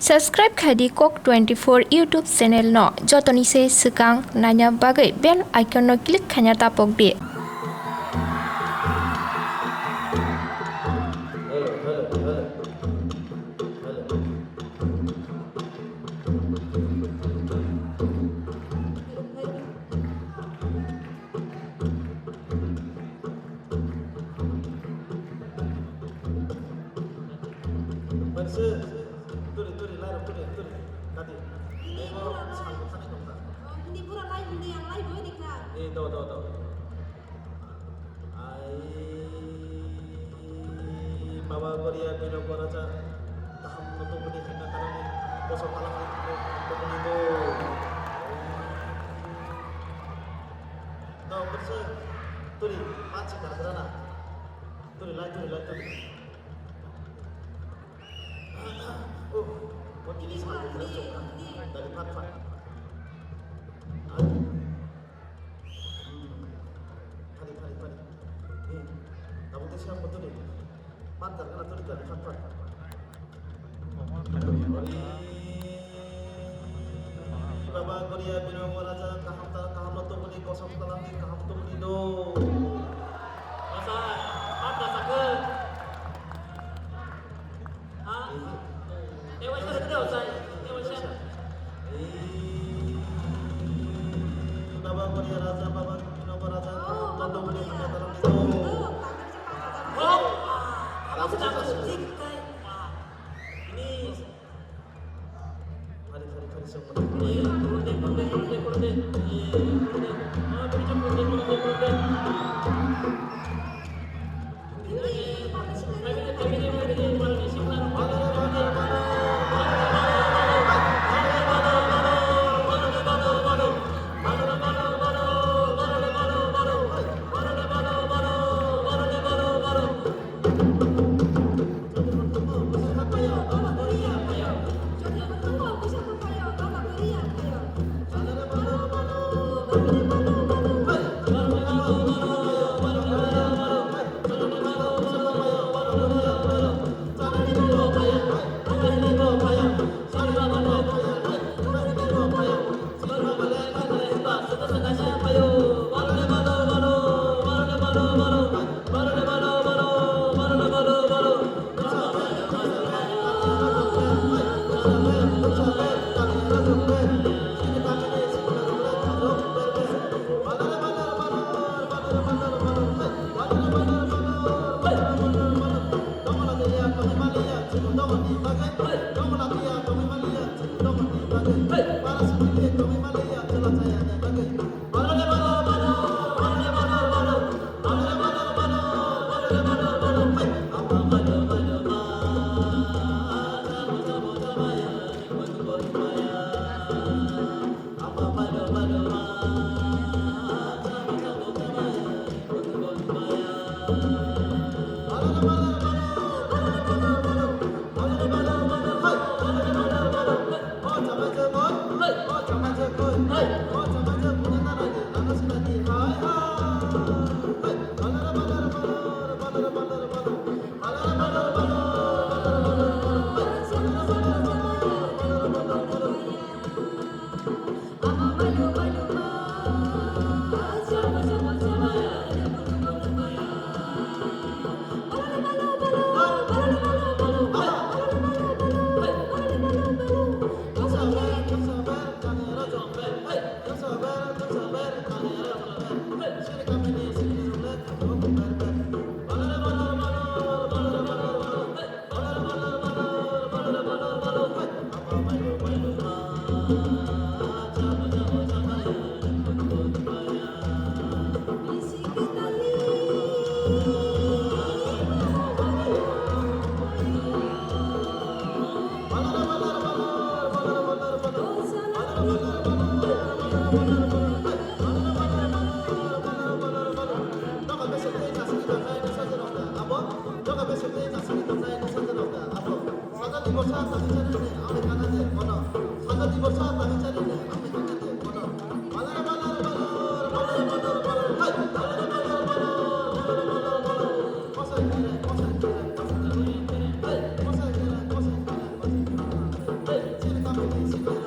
Subscribe khadi Kok 24 YouTube channel no jotoni se sekang nanya bagai bell icon no click khanya tapok di. Hindi pura live, hindi yang live boleh diklat. Tahu. Bawa Korea biro koraja taham nutu budi kena tanami kosong kalang itu itu. Tahu berse turi macam mana? Turi lagi. Buat ini sangat terasa dari pat. Kamu siapa betul ni? Pantar kan atau tidak cepat. Baba Korea biro raja kaham lo tu beli kosong talang ni kaham tu beli do. Masa apa sakit? Ewan siapa tu saya? Ewan siapa? Baba Korea raja baba biro raja kaham lo tu beli kosong talang ni do. Kamu sedang musik kayak ini. Hari semua. Kurang deh. Let's